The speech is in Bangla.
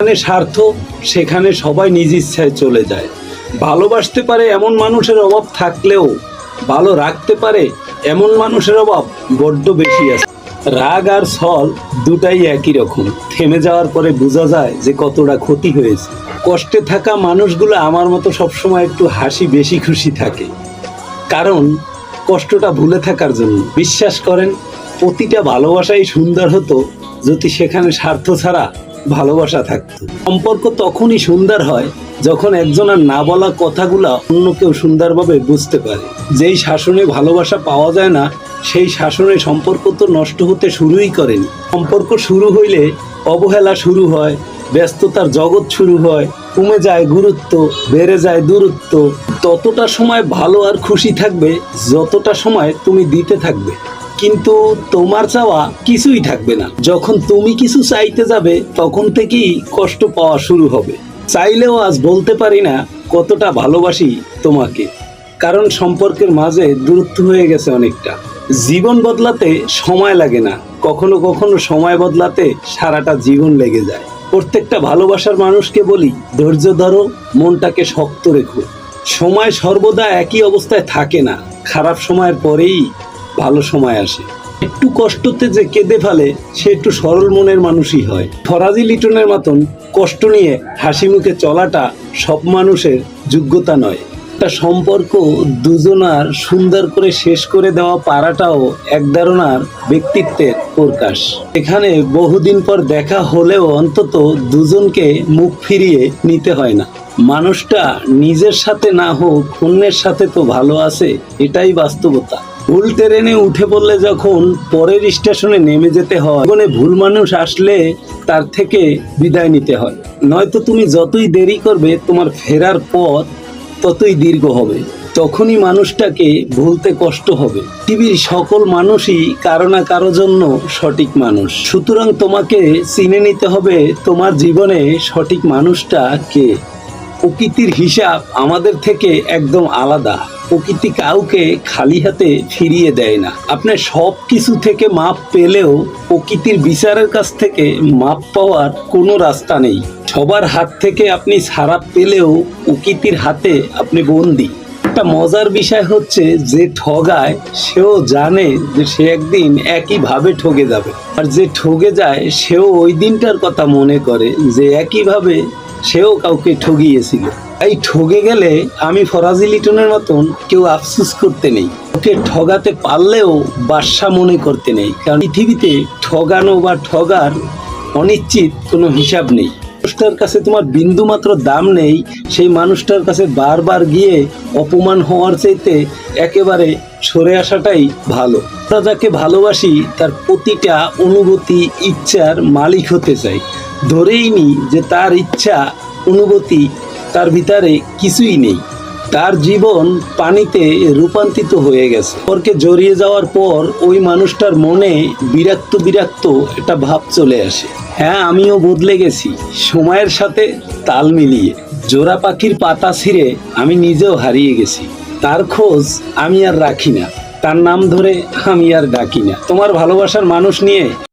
যেখানে স্বার্থ সেখানে সবাই নিজ ইচ্ছায় চলে যায়। ভালোবাসতে পারে এমন মানুষের অভাব থাকলেও ভালো রাখতে পারে এমন মানুষের অভাব বড্ড বেশি আছে। রাগ আর ছল দুটাই একই রকম, থেমে যাওয়ার পরে বোঝা যায় যে কতটা ক্ষতি হয়েছে। কষ্টে থাকা মানুষগুলো আমার মতো সবসময় একটু হাসি বেশি খুশি থাকে, কারণ কষ্টটা ভুলে থাকার জন্য। বিশ্বাস করেন, প্রতিটা ভালোবাসাই সুন্দর হতো যদি সেখানে স্বার্থ ছাড়া ভালোবাসা থাকতো। সম্পর্ক তখনই সুন্দর হয় যখন একজনের না বলা কথাগুলা অন্য কেউ সুন্দরভাবে বুঝতে পারে। যেই শাসনে ভালোবাসা পাওয়া যায় না সেই শাসনে সম্পর্ক তো নষ্ট হতে শুরুই করেনি। সম্পর্ক শুরু হইলে অবহেলা শুরু হয়, ব্যস্ততার জগৎ শুরু হয়, কমে যায় গুরুত্ব, বেড়ে যায় দূরত্ব। ততটা সময় ভালো আর খুশি থাকবে যতটা সময় তুমি দিতে থাকবে, কিন্তু তোমার চাওয়া কিছুই থাকবে না। যখন তুমি কিছু চাইতে যাবে তখন থেকেই কষ্ট পাওয়া শুরু হবে। চাইলেও আজ বলতে পারি না কতটা ভালোবাসি তোমাকে, কারণ সম্পর্কের মাঝে দূরত্ব হয়ে গেছে অনেকটা। জীবন বদলাতে সময় লাগে না, কখনো কখনো সময় বদলাতে সারাটা জীবন লেগে যায়। প্রত্যেকটা ভালোবাসার মানুষকে বলি, ধৈর্য ধরো, মনটাকে শক্ত রেখো। সময় সর্বদা একই অবস্থায় থাকে না, খারাপ সময়ের পরেই ভালো সময় আসে। একটু কষ্টতে যে কেঁদে ফেলে সে একটু সরল মনের মানুষই হয়। ফরাজি লিটনের মতন কষ্ট নিয়ে হাসি মুখে চলাটা সব মানুষের যোগ্যতা নয়। একটা সম্পর্ক দুজনার সুন্দর করে শেষ করে দেওয়া পারাটাও এক ধরনের ব্যক্তিত্বের প্রকাশ। এখানে বহুদিন পর দেখা হলেও অন্তত দুজনকে মুখ ফিরিয়ে নিতে হয় না। মানুষটা নিজের সাথে না হোক অন্যের সাথে তো ভালো আছে, এটাই বাস্তবতা। ভুল ট্রেনে উঠে পড়লে যখন পরের স্টেশনে নেমে যেতে হয়, জীবনে ভুল মানুষ আসলে তার থেকে বিদায় নিতে হয়। নয়তো তুমি যতই দেরি করবে তোমার ফেরার পথ ততই দীর্ঘ হবে, তখনই মানুষটাকে ভুলতে কষ্ট হবে। পৃথিবীর সকল মানুষই কারো না কারো জন্য সঠিক মানুষ, সুতরাং তোমাকে চিনে নিতে হবে তোমার জীবনে সঠিক মানুষটা কে। প্রকৃতির হিসাব আমাদের থেকে একদম আলাদা। প্রকৃতি কাউকে খালি হাতে ফিরিয়ে দেয় না। আপনার সব কিছু থেকে মাপ পেলেও প্রকৃতির বিচারের কাছ থেকে মাপ পাওয়ার কোনো রাস্তা নেই। সবার হাত থেকে আপনি ছাড়া পেলেও প্রকৃতির হাতে আপনি বন্দী। একটা মজার বিষয় হচ্ছে, যে ঠগায় সেও জানে যে সে একদিন একইভাবে ঠগে যাবে, আর যে ঠগে যায় সেও ওই দিনটার কথা মনে করে যে একইভাবে সেও কাউকে ঠগিয়েছিল। এই ঠগে গেলে আমি ফরাজি লিটনের মতন কেউ আফসোস করতে নেই, ওকে ঠগাতে পারলেও বাদশা মনে করতে নেই, কারণ পৃথিবীতে ঠগানো বা ঠগার অনিশ্চিত কোনো হিসাব নেই। মানুষটার কাছে তোমার বিন্দু মাত্র দাম নেই, সেই মানুষটার কাছে বারবার গিয়ে অপমান হওয়ার চাইতে একেবারে সরে আসাটাই ভালো। আমরা যাকে ভালোবাসি তার প্রতিটা অনুভূতি ইচ্ছার মালিক হতে চাই। ধরেই নি যে তার ইচ্ছা অনুভূতি তার ভিতরে কিছুই নেই, তার জীবন পানিতে রূপান্তরিত হয়ে গেছে। সম্পর্কে জড়িয়ে যাওয়ার পর ওই মানুষটার মনে বিরক্ত বিরক্ত একটা ভাব চলে আসে। হ্যাঁ, আমিও বদলে গেছি সময়ের সাথে তাল মিলিয়ে। জোড়া পাখির পাতা ছিঁড়ে আমি নিজেও হারিয়ে গেছি, তার খোঁজ আমি আর রাখি না, তার নাম ধরে আমি আর ডাকি না। তোমার ভালোবাসার মানুষ নিয়ে